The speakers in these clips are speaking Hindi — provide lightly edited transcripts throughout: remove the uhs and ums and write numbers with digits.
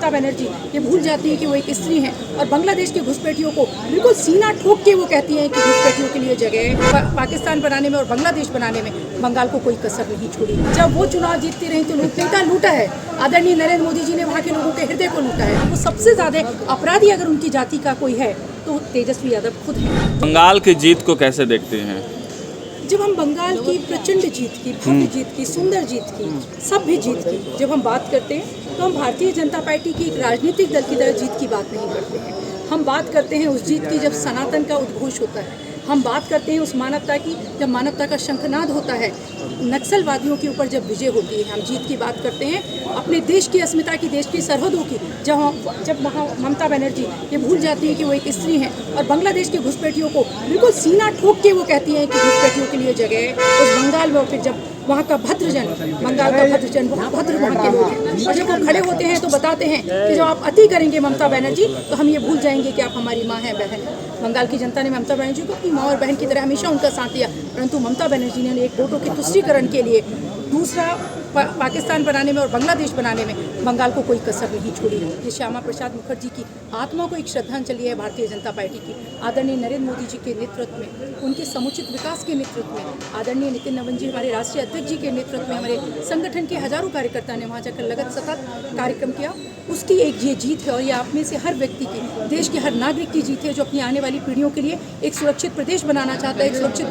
ममता बनर्जी ये भूल जाती है कि वो एक स्त्री हैं और बांग्लादेश के घुसपैठियों को बिल्कुल सीना ठोक के वो कहती हैं कि घुसपैठियों के लिए जगह है। पाकिस्तान बनाने में और बांग्लादेश बनाने में बंगाल को कोई कसर नहीं छोड़ी। जब वो चुनाव जीतती रही तो लूटा है। आदरणीय नरेंद्र मोदी जी ने वहाँ के लोगों के हृदय को लूटा है। वो सबसे ज्यादा अपराधी अगर उनकी जाति का कोई है तो तेजस्वी यादव खुद है। बंगाल की जीत को कैसे देखते हैं? जब हम बंगाल की प्रचंड जीत की, भव्य जीत की, सुंदर जीत की, सभ्य जीत की जब हम बात करते हैं तो हम भारतीय जनता पार्टी की एक राजनीतिक दल की तरह जीत की बात नहीं करते हैं। हम बात करते हैं उस जीत की जब सनातन का उद्घोष होता है। हम बात करते हैं उस मानवता की जब मानवता का शंखनाद होता है। नक्सलवादियों के ऊपर जब विजय होती है। हम जीत की बात करते हैं अपने देश की अस्मिता की, देश की सरहदों की। जब वहाँ ममता बनर्जी ये भूल जाती है कि वो एक स्त्री हैं और बांग्लादेश के घुसपैठियों को बिल्कुल सीना ठोक के वो कहती हैं कि घुसपैठियों के लिए जगह है उस बंगाल में। और फिर जब वहाँ का भद्रजन, बंगाल का भद्रजन, भद्र वहाँ के लोग हैं और जब वो खड़े होते हैं तो बताते हैं कि जब आप अति करेंगे ममता बनर्जी तो हम ये भूल जाएंगे कि आप हमारी माँ हैं, बहन हैं। बंगाल की जनता ने ममता बनर्जी को अपनी माँ और बहन की तरह हमेशा उनका साथ दिया, परंतु ममता बनर्जी ने एक वोटों के तुष्टीकरण के लिए दूसरा पाकिस्तान बनाने में और बांग्लादेश बनाने में बंगाल को कोई कसर नहीं छोड़ी। ये श्यामा प्रसाद मुखर्जी की आत्मा को एक श्रद्धांजलि है भारतीय जनता पार्टी की। आदरणीय नरेंद्र मोदी जी के नेतृत्व में, उनके समुचित विकास के नेतृत्व में, आदरणीय नितिन नवीन जी हमारे राष्ट्रीय अध्यक्ष जी के नेतृत्व में हमारे संगठन के हजारों कार्यकर्ता ने वहाँ जाकर लगत सतत कार्यक्रम किया। उसकी एक ये जीत है और ये आप में से हर व्यक्ति की, देश के हर नागरिक की जीत है जो अपनी आने वाली पीढ़ियों के लिए एक सुरक्षित प्रदेश बनाना चाहता है, एक सुरक्षित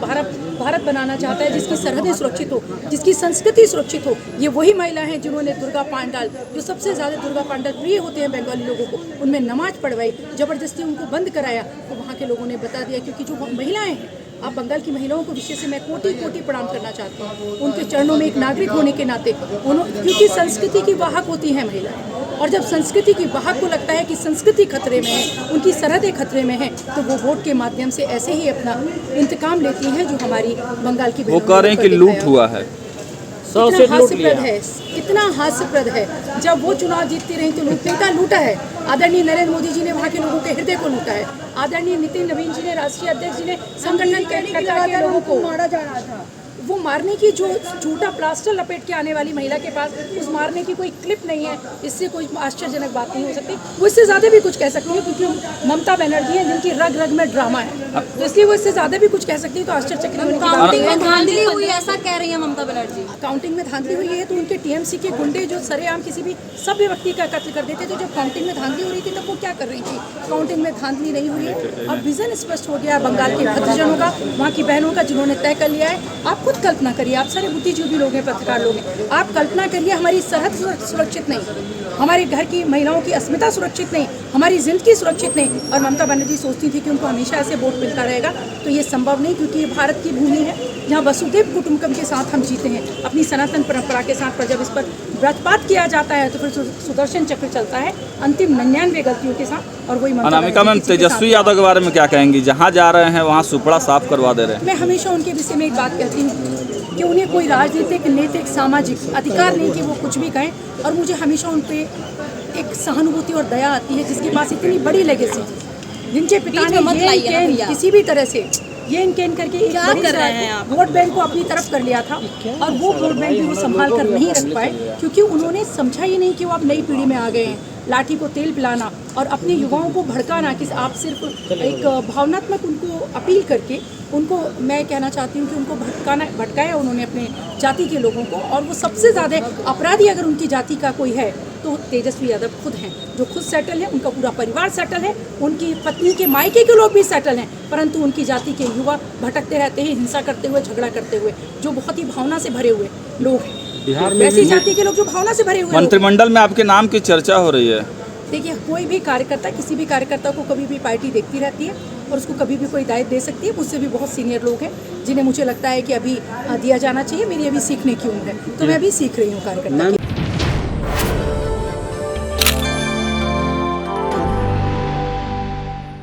भारत बनाना चाहता है, जिसकी सरहदें सुरक्षित हो, जिसकी संस्कृति सुरक्षित हो। ये वही महिला हैं जिन्होंने दुर्गा पांडाल, जो सबसे ज़्यादा दुर्गा पांडाल प्रिय होते हैं बंगाली लोगों को, उनमें नमाज पढ़वाई, जबरदस्ती उनको बंद कराया। तो वहाँ के लोगों ने बता दिया, क्योंकि जो महिलाएं हैं, आप बंगाल की महिलाओं को विशेष से मैं कोटि कोटि प्रणाम करना चाहती हूँ उनके चरणों में एक नागरिक होने के नाते। क्योंकि संस्कृति की वाहक होती हैं महिलाएं, और जब संस्कृति की वाहक को लगता है कि संस्कृति खतरे में है, उनकी सरहदें खतरे में हैं, तो वो वोट के माध्यम से ऐसे ही अपना इंतकाम लेती हैं जो हमारी बंगाल की वो कह रहे हैं कि लूट हुआ है। कितना हास्यप्रद है। जब वो चुनाव जीतती रही तो लूटा है। आदरणीय नरेंद्र मोदी जी ने वहाँ के लोगों के हृदय को लूटा है। आदरणीय नितिन नवीन जी ने, राष्ट्रीय अध्यक्ष जी ने संगठन के लोगों को मारा जा रहा था। वो मारने की जो झूठा प्लास्टर लपेट के आने वाली महिला के पास उस मारने की कोई क्लिप नहीं है, इससे कोई आश्चर्यजनक बात नहीं हो सकती। वो इससे ज़्यादा भी कुछ कह सकती है, क्योंकि ममता बनर्जी है जिनकी रग रग में ड्रामा है, तो इसलिए वो इससे ज़्यादा भी कुछ कह सकती है। तो आश्चर्यचकित होने की बात काउंटिंग में धांधली हुई ऐसा कह रही है ममता बनर्जी। काउंटिंग में धांधली हुई है तो उनके टीएमसी के गुंडे जो सरेआम किसी भी सभ्य व्यक्ति का कत्ल कर देते, तो जब काउंटिंग में धांधली हो रही थी तब वो क्या कर रही थी? काउंटिंग में धांधली नहीं हुई है। अब विजन स्पष्ट हो गया बंगाल के भद्रजनों का, वहाँ की बहनों का, जिन्होंने तय कर लिया है। आप खुद कल्पना करिए, आप सारे बुद्धिजीवी लोग हैं, पत्रकार लोग हैं, आप कल्पना करिए हमारी सरहद सुरक्षित नहीं, हमारे घर की महिलाओं की अस्मिता सुरक्षित नहीं, हमारी जिंदगी सुरक्षित नहीं, और ममता बनर्जी सोचती थी कि उनको हमेशा ऐसे वोट मिलता रहेगा। तो ये संभव नहीं, क्योंकि ये भारत की भूमि है जहाँ वसुदेव कुटुंबकम के साथ हम जीते हैं, अपनी सनातन परंपरा के साथ। पर जब इस पर व्रतपात किया जाता है तो फिर सुदर्शन चक्र चलता है अंतिम 99 गलतियों के साथ, और वही अनामिका मैम, तेजस्वी यादव के बारे में क्या कहेंगी? जहाँ जा रहे हैं वहाँ सुपड़ा साफ करवा दे रहे हैं। मैं हमेशा उनके विषय में एक बात कहती हूँ कि उन्हें कोई राजनीतिक, नैतिक, सामाजिक अधिकार नहीं कि वो कुछ भी कहें, और मुझे हमेशा उन पर एक सहानुभूति और दया आती है, जिसके पास इतनी बड़ी लेगेसी थी, जिनके पिता ने किसी भी तरह से ये इनकेन करके एक वोट बैंक को अपनी तरफ कर लिया था, और वो वोट बैंक भी वो संभाल कर नहीं रख पाए, क्योंकि उन्होंने समझा ही नहीं कि वो अब नई पीढ़ी में आ गए हैं। लाठी को तेल पिलाना और अपने युवाओं को भड़काना, कि आप सिर्फ एक भावनात्मक उनको अपील करके उनको, मैं कहना चाहती हूँ कि उनको भटकाया उन्होंने अपने जाति के लोगों को। और वो सबसे ज़्यादा अपराधी अगर उनकी जाति का कोई है तो तेजस्वी यादव खुद हैं, जो खुद सेटल है, उनका पूरा परिवार सेटल है, उनकी पत्नी के मायके के लोग भी सेटल हैं, परंतु उनकी जाति के युवा भटकते रहते हैं, हिंसा करते हुए, झगड़ा करते हुए, जो बहुत ही भावना से भरे हुए लोग हैं। बिहार में ऐसी जाति के लोग जो भावना से भरे हुए। मंत्रिमंडल में आपके नाम की चर्चा हो रही है। देखिए, कोई भी कार्यकर्ता, किसी भी कार्यकर्ता को कभी भी पार्टी देखती रहती है और उसको कभी भी कोई दायित्व दे सकती है। मुझसे भी बहुत सीनियर लोग हैं जिन्हें मुझे लगता है कि अभी दिया जाना चाहिए। मेरी अभी सीखने की उम्र है, तो मैं अभी सीख रही हूँ कार्यकर्ता।